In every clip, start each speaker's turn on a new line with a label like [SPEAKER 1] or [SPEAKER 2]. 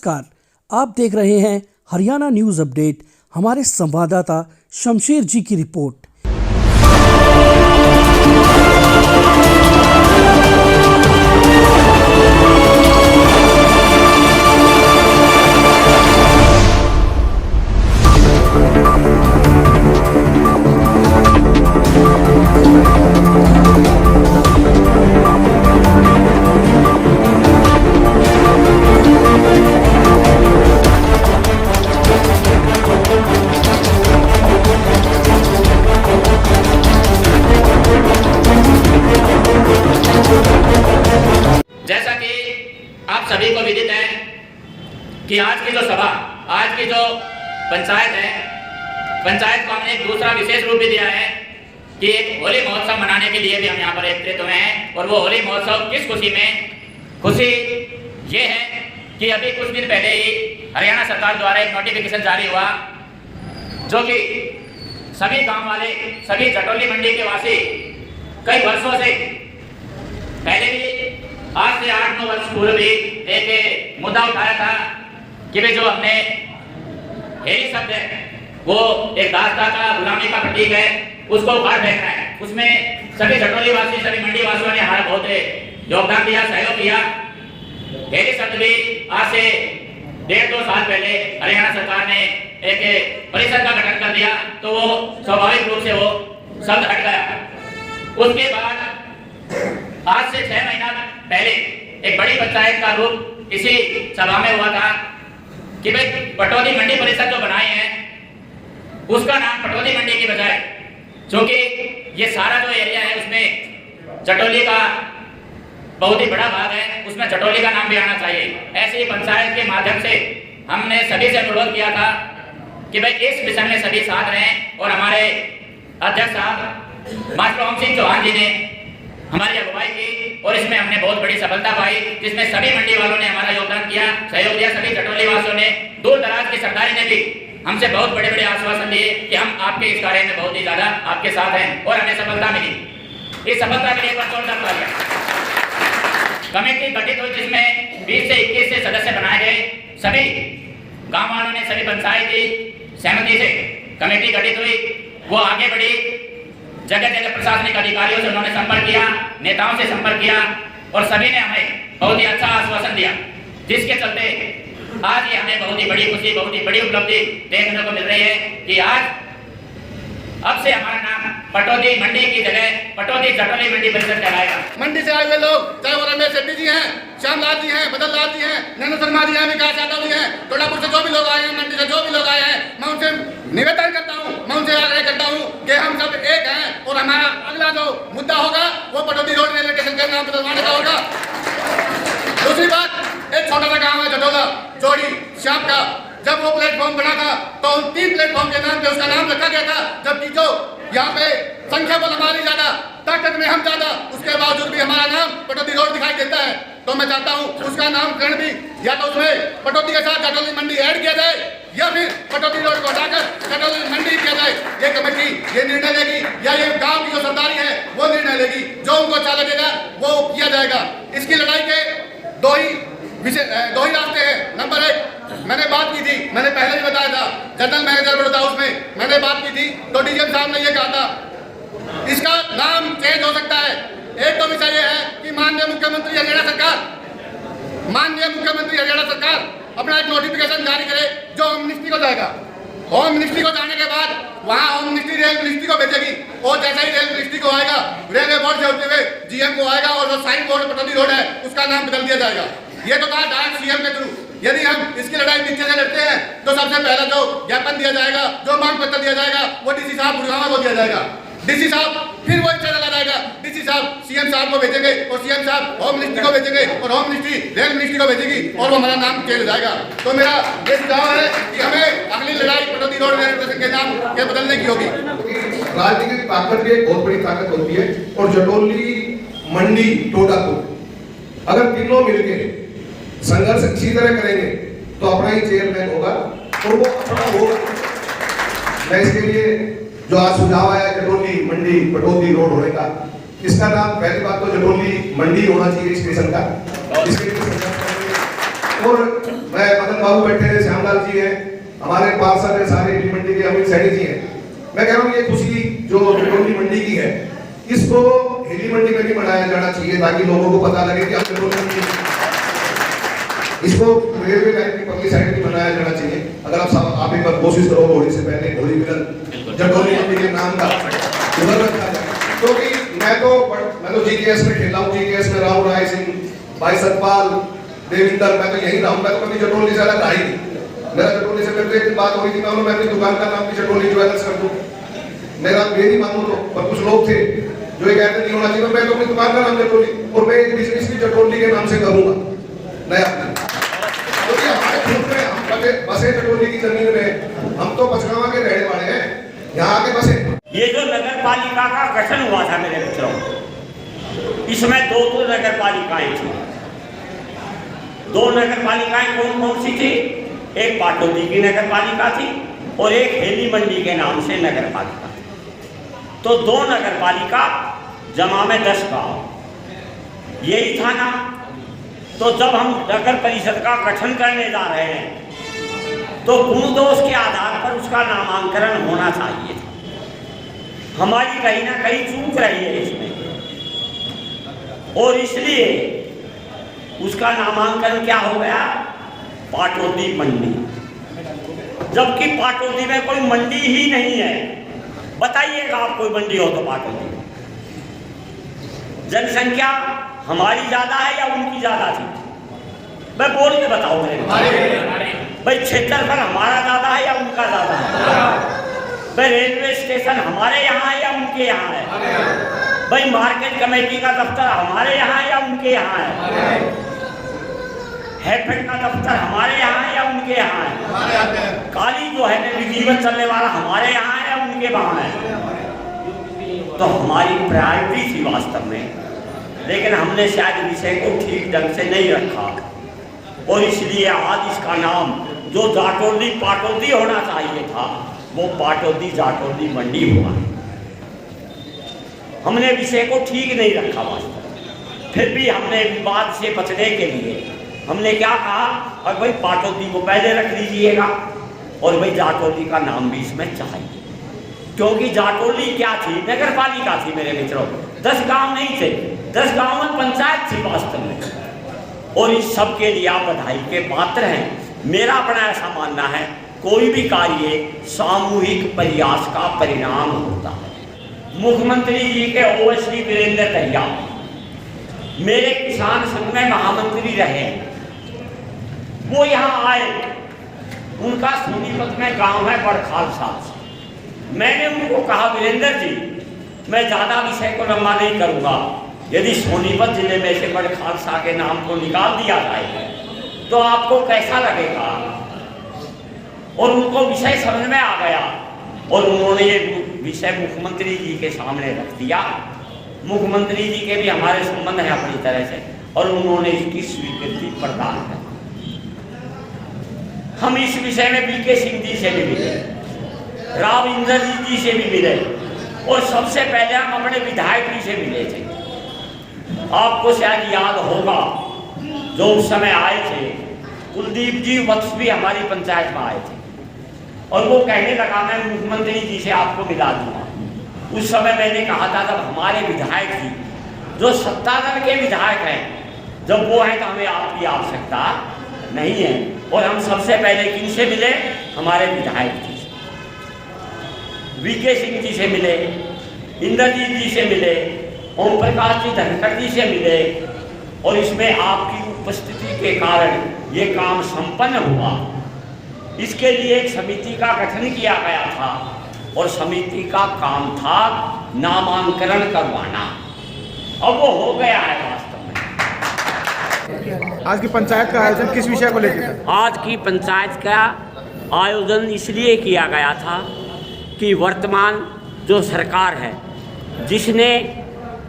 [SPEAKER 1] नमस्कार, आप देख रहे हैं हरियाणा न्यूज अपडेट। हमारे संवाददाता शमशेर जी की रिपोर्ट।
[SPEAKER 2] जैसा कि आप सभी को विदित है कि आज की जो सभा, आज की जो पंचायत है, पंचायत को हमने एक दूसरा विशेष रूप भी दिया है कि एक होली महोत्सव मनाने के लिए भी हम यहाँ पर एकत्रित हुए हैं। और वो होली महोत्सव किस खुशी में? खुशी ये है कि अभी कुछ दिन पहले ही हरियाणा सरकार द्वारा एक नोटिफिकेशन जारी हुआ, जो कि सभी गांव वाले, सभी जटोली मंडी के वासी कई वर्षों से पहले भी, आज से 8-9 वर्ष पूर्व भी एक मुद्दा उठाया था कि वे जो हमने हेरी शब्द है वो एक दासता का, गुलामी का प्रतीक है, उसको उखाड़ फेंकना है। उसमें सभी जटोली वासी, सभी मंडी वासियों ने हमारा बहुत योगदान दिया, सहयोग किया। हेरी शब्द भी आज से 1.5-2 साल पहले हरियाणा सरकार ने एक परिषद का गठन कर दिया, तो वो स्वाभाविक रूप से वो शब्द हट गया। उसके बाद आज से 6 महीना पहले एक बड़ी पंचायत का रूप इसी सभा में हुआ था कि भाई पटौदी मंडी परिषद जो बनाई है उसका नाम पटौदी मंडी की बजाय, क्योंकि ये सारा जो एरिया है उसमें जटोली का बहुत ही बड़ा भाग है, उसमें जटोली का नाम भी आना चाहिए। ऐसे ही पंचायत के माध्यम से हमने सभी से अनुरोध किया था कि भाई इस विषय में सभी साथ रहें। और हमारे अध्यक्ष साहब मास्टर ओम सिंह चौहान जी ने हमारी अगुवाई की और इसमें हमने बहुत बड़ी सफलता पाई, जिसमें सभी मंडी वालों ने हमारा योगदान किया, सहयोग दिया। सभी जटोली वासियों ने, दूर दराज की सरकारी ने भी हमसे बहुत बड़े बड़े आश्वासन दिए कि हम आपके इस कार्य में बहुत ही ज्यादा आपके साथ हैं, और हमें सफलता मिली। इस सफलता के लिए एक बार जोरदार तालियां। कमेटी गठित हुई जिसमें 20 से 21 से सदस्य बनाए गए। सभी गांव वालों ने, सभी पंचायत की सहमति से कमेटी गठित हुई। वो आगे बढ़ी, जगह जगह प्रशासनिक अधिकारियों से उन्होंने संपर्क किया, नेताओं से संपर्क किया, और सभी ने हमें बहुत ही अच्छा आश्वासन दिया, जिसके चलते आज ये हमें बहुत ही बड़ी खुशी, बहुत ही बड़ी उपलब्धि देखने को मिल रही है कि आज अब से हमारा नाम पटौदी मंडी की जगह पटौदी जटोली मंडी परिषद कहलाएगा।
[SPEAKER 3] मंडी से आए हुए लोग, चाहे वो रमेश शेट्टी जी हैं, श्याम लाल जी हैं, बदल लाल जी हैं, नैनो शर्मा जी हैं, विकास यादव जी हैं, टोडापुर से जो भी लोग आए हैं, मंडी से जो भी लोग आए हैं, मैं उनसे निवेदन करता हूँ, मैं उनसे आग्रह करता हूँ कि हम सब एक हैं और हमारा अगला जो मुद्दा होगा वो पटौदी रोड रेलवे स्टेशन का नाम बदलवाने का होगा। दूसरी बात, एक छोटा सा गाँव है जटोला जोड़ी श्याम का, जब वो प्लेटफॉर्म बना था तो उन 3 प्लेटफॉर्म के नाम पे उसका नाम रखा गया था, जबकि जो यहाँ पे संख्या बल हमारी ज्यादा, ताकत में हम ज्यादा, उसके बावजूद भी हमारा नाम पटौदी रोड दिखाई देता है। तो मैं चाहता हूँ उसका नामकरण भी या तो उसमें पटौदी के साथ जटोली मंडी ऐड किया जाए, या फिर पटौदी रोड को हटाकर जटोली मंडी किया जाए। ये कमेटी ये निर्णय लेगी, या ये गाँव की जो सरदारी है वो निर्णय लेगी, जो उनको अच्छा लगेगा वो किया जाएगा। इसकी लड़ाई के दो ही रास्ते हैं। नंबर 1, मैंने बात की थी, मैंने पहले भी बताया था, जनरल मैनेजर बड़ौदा उसमें मैंने बात की थी, तो डीजीएम साहब ने ये कहा था इसका नाम चेंज हो सकता है। एक तो विषय ये है कि माननीय मुख्यमंत्री हरियाणा सरकार अपना एक नोटिफिकेशन जारी करे जो होम मिनिस्ट्री को जाएगा। होम मिनिस्ट्री को जाने के बाद वहाँ होम मिनिस्ट्री रेल मिनिस्ट्री को भेजेगी, और जैसा ही रेल मिनिस्ट्री को आएगा, रेलवे बोर्ड से होते हुए जीएम को आएगा, और जो साइन बोर्ड पटौदी रोड है उसका नाम बदल दिया जाएगा। ये तो कहा डायरेक्ट सीएम के थ्रू। यदि हम इसकी लड़ाई नीचे से लड़ते हैं तो सबसे पहला जो ज्ञापन दिया जाएगा, जो मांग पत्र दिया जाएगा, वो डीसी साहब गुड़गांव को दिया जाएगा। डीसी साहब फिर वो इच्छा चला जाएगा, डीसी साहब सीएम साहब को भेजेंगे, और सीएम साहब होम मिनिस्ट्री को भेजेंगे, और होम मिनिस्ट्री रेल मिनिस्ट्री को भेजेगी, और वो हमारा नाम चेंज हो जाएगा। तो मेरा ये सुझाव है कि हमें अगली लड़ाई पटौदी रोड रेलवे स्टेशन के नाम के बदलने की होगी।
[SPEAKER 4] राजनीतिक ताकत की एक बहुत बड़ी ताकत होती है, और जटोली मंडी टोडापुर अगर तीनों मिलकर संघर्ष अच्छी तरह करेंगे तो अपना ही चेयरमैन होगा, और वो अपना होगा। मैं इसके लिए जो आज सुझाव आया जटोली मंडी पटौदी रोड होने का, इसका नाम पहली बात तो जटोली मंडी होना चाहिए स्टेशन का। इसके लिए और मैं मदन बाबू बैठे हैं, श्यामलाल जी हैं, हमारे पार्षद हैं, सारे हिली मंडी के अमित सैनी जी हैं। मैं कह रहा हूँ ये खुशी जो जटोली मंडी की है, इसको हिली मंडी में भी मनाया जाना चाहिए ताकि लोगों को पता लगे कि हम जटोली मंडी, इसको रेलवे लाइन की पब्लिक साइड भी बनाया जाना चाहिए। अगर आप एक बार कोशिश करो होली से पहले होली मिलन जटोली मंडी के नाम का उधर रखा जाए, क्योंकि मैं तो जीकेएस में खेला हूँ, जीकेएस में राहुल राय सिंह, भाई सतपाल, देविंदर, मैं तो यही रहा हूँ। मैं तो कभी जटोली से अलग रहा ही नहीं। मेरा जटोली से मेरे एक बात हो रही थी, मैं अपनी दुकान का नाम भी जटोली ज्वेलर्स कर दूं, मेरी मानो तो, पर कुछ लोग थे जो ये कहते नहीं होना चाहिए, मैं तो अपनी दुकान का नाम जटोली और मैं एक बिजनेस भी जटोली के नाम से करूंगा नया। क्योंकि हमारे खुद में हम बसे जटोली की जमीन में, हम तो पचगावा के रहने वाले हैं, यहाँ आके बसे।
[SPEAKER 5] ये जो नगर पालिका का गठन हुआ था मेरे मित्रों, इसमें दो नगर पालिकाएं थी। दो नगर पालिकाएं कौन कौन सी थी? एक पाटौदी की नगर पालिका थी और एक हेली मंडी के नाम से नगर पालिका थी। तो दो नगर पालिका जमा में 10 गाँव, यही था ना। तो जब हम नगर परिषद का गठन करने जा रहे हैं तो गुणदोष के आधार पर उसका नामांकन होना चाहिए था। हमारी कहीं ना कहीं चूक रही है इसमें, और इसलिए उसका नामांकन क्या हो गया? पाटौदी मंडी। जबकि पाटौदी में कोई मंडी ही नहीं है। बताइएगा आप, कोई मंडी हो तो पाटौदी में जनसंख्या हमारी ज्यादा है या उनकी ज्यादा थी? मैं बोल के बताऊं मेरे भाई, क्षेत्रफल हमारा ज्यादा है या उनका ज्यादा है? भाई रेलवे स्टेशन हमारे यहाँ है या उनके यहाँ है? भाई मार्केट कमेटी का दफ्तर हमारे यहाँ है या उनके यहाँ है? हैफेड का दफ्तर हमारे यहाँ है या उनके यहाँ है? काली जो है जीवन चलने वाला हमारे यहाँ है या उनके वहाँ है? तो हमारी प्रायोरिटी थी वास्तव में, लेकिन हमने शायद विषय को ठीक ढंग से नहीं रखा, और इसलिए आज इसका नाम जो जाटौली पाटौदी होना चाहिए था वो पाटौदी जाटौली मंडी हुआ। हमने विषय को ठीक नहीं रखा वास्तव। फिर भी हमने विवाद से बचने के लिए हमने क्या कहा, और भाई पाटौदी को पहले रख दीजिएगा और भाई जाटौली का नाम भी इसमें चाहिए, क्योंकि जाटौली क्या थी? नगर पालिका थी मेरे मित्रों। 10 गांव नहीं थे, 10 गांव में पंचायत थी वास्तव में। और इस सब के लिए आप बधाई के पात्र हैं। मेरा अपना ऐसा मानना है, कोई भी कार्य सामूहिक प्रयास का परिणाम होता है। मुख्यमंत्री जी के ओवैसी वीरेंद्र दहिया मेरे किसान संघ में महामंत्री रहे, वो यहाँ आए, उनका सोनीपत में गांव है बड़खालसा। मैंने उनको कहा, वीरेंद्र जी मैं ज़्यादा विषय को लंबा नहीं करूँगा, यदि सोनीपत जिले में से बड़खालसा के नाम को निकाल दिया जाए तो आपको कैसा लगेगा? और उनको विषय समझ में आ गया और उन्होंने ये विषय मुख्यमंत्री जी के सामने रख दिया। मुख्यमंत्री जी के भी हमारे संबंध हैं अपनी तरह से, और उन्होंने इसकी स्वीकृति प्रदान कर। हम इस विषय में बीके सिंह जी से भी मिले, राव इंद्रजीत जी से भी मिले, और सबसे पहले हम अपने विधायक जी से मिले थे। आपको शायद याद होगा जो उस समय आए थे, कुलदीप जी वत्स भी हमारी पंचायत में आए थे, और वो कहने लगा मैं मुख्यमंत्री जी से आपको मिला दूंगा। उस समय मैंने कहा था, जब हमारे विधायक जी जो सत्ता दल के विधायक हैं, जब वो हैं तो हमें आपकी आवश्यकता नहीं है। और हम सबसे पहले किन से मिले? हमारे विधायक जी से, वीके सिंह जी से मिले, इंद्रजीत जी से मिले, ओम प्रकाश जी धनखड़ जी से मिले, और इसमें आपकी उपस्थिति के कारण ये काम संपन्न हुआ। इसके लिए एक समिति का गठन किया गया था, और समिति का काम था नामांकन करवाना। अब वो हो गया है वास्तव में।
[SPEAKER 6] आज की पंचायत का आयोजन किस विषय को लेकर?
[SPEAKER 5] आज की पंचायत का आयोजन इसलिए किया गया था कि वर्तमान जो सरकार है, जिसने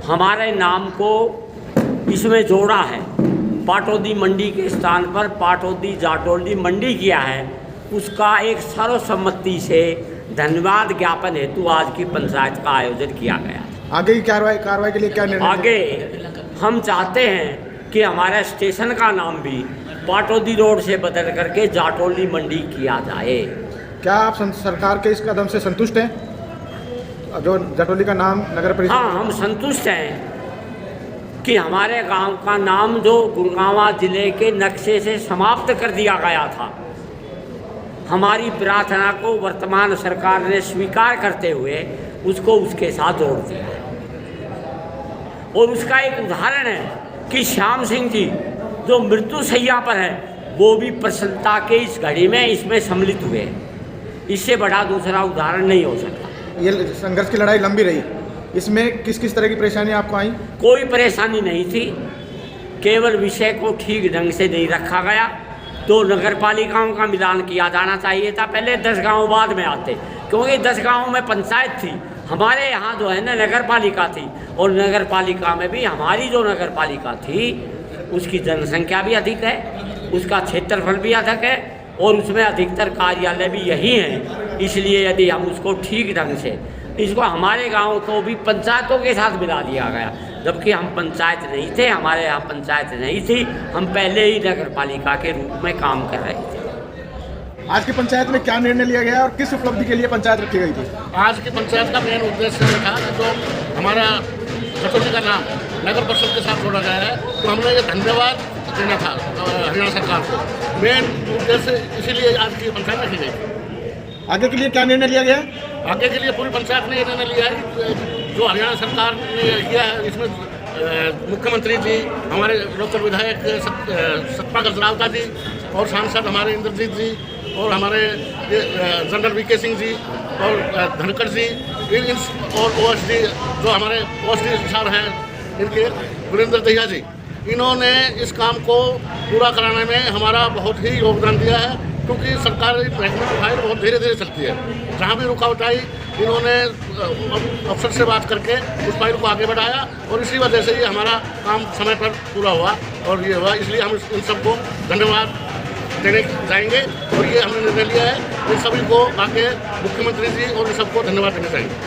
[SPEAKER 5] हमारे नाम को इसमें जोड़ा है, पाटौदी मंडी के स्थान पर पाटौदी जाटौली मंडी किया है, उसका एक सर्वसम्मति से धन्यवाद ज्ञापन हेतु आज की पंचायत का आयोजन किया गया।
[SPEAKER 6] आगे की कार्रवाई के लिए क्या निर्णय?
[SPEAKER 5] आगे हम चाहते हैं कि हमारे स्टेशन का नाम भी पाटौदी रोड से बदल करके जाटौली मंडी किया जाए।
[SPEAKER 6] क्या आप सरकार के इस कदम से संतुष्ट हैं, जो जटौली का नाम नगर परिषद?
[SPEAKER 5] हाँ, हम संतुष्ट हैं कि हमारे गांव का नाम जो गुड़गांवा जिले के नक्शे से समाप्त कर दिया गया था, हमारी प्रार्थना को वर्तमान सरकार ने स्वीकार करते हुए उसको उसके साथ जोड़ दिया है। और उसका एक उदाहरण है कि श्याम सिंह जी जो मृत्यु शैया पर है, वो भी प्रसन्नता के इस घड़ी में इसमें सम्मिलित हुए। इससे बड़ा दूसरा उदाहरण नहीं हो सकता।
[SPEAKER 6] ये संघर्ष की लड़ाई लंबी रही, इसमें किस किस तरह की परेशानी आपको आई?
[SPEAKER 5] कोई परेशानी नहीं थी, केवल विषय को ठीक ढंग से नहीं रखा गया। तो नगर पालिकाओं का मिलान किया जाना चाहिए था, पहले 10 गांव बाद में आते, क्योंकि 10 गांवों में पंचायत थी। हमारे यहाँ जो है ना नगर पालिका थी, और नगर पालिका में भी हमारी जो नगर पालिका थी उसकी जनसंख्या भी अधिक है, उसका क्षेत्रफल भी अधिक है, और उसमें अधिकतर कार्यालय भी यही हैं। इसलिए यदि हम उसको ठीक ढंग से, इसको हमारे गांव को भी पंचायतों के साथ मिला दिया गया, जबकि हम पंचायत नहीं थे, हमारे यहाँ पंचायत नहीं थी, हम पहले ही नगर पालिका के रूप में काम कर रहे थे।
[SPEAKER 6] आज की पंचायत में क्या निर्णय लिया गया और किस उपलब्धि के लिए पंचायत रखी गई थी?
[SPEAKER 3] आज की पंचायत का मेन उद्देश्य ये था कि जो हमारा जटौली का नाम नगर परिषद के साथ जोड़ा गया है, तो हमने ये धन्यवाद देना था हरियाणा सरकार को। मेन उद्देश्य इसीलिए आज की पंचायत रखी गई।
[SPEAKER 6] आगे के लिए क्या निर्णय लिया गया?
[SPEAKER 3] आगे के लिए पूरी पंचायत ने ये निर्णय लिया है कि जो हरियाणा सरकार ने किया है, इसमें मुख्यमंत्री जी, हमारे लोकल विधायक सतपाल गजरावता जी, और सांसद हमारे इंद्रजीत जी, और हमारे जनरल वीके सिंह जी, और धनखड़ जी, और ओएसडी जो हमारे ओएसडी साहब हैं, इनके गुरिंदर दहिया जी, इन्होंने इस काम को पूरा कराने में हमारा बहुत ही योगदान दिया है। क्योंकि सरकारी फाइल बहुत धीरे धीरे चलती है, जहाँ भी रुकावट आई इन्होंने अफसर से बात करके उस फाइल को आगे बढ़ाया, और इसी वजह से ये हमारा काम समय पर पूरा हुआ और ये हुआ। इसलिए हम इन सबको धन्यवाद देने जाएंगे, और ये हमने निर्णय लिया है इन सभी को आके मुख्यमंत्री जी और इन सबको धन्यवाद देना चाहेंगे।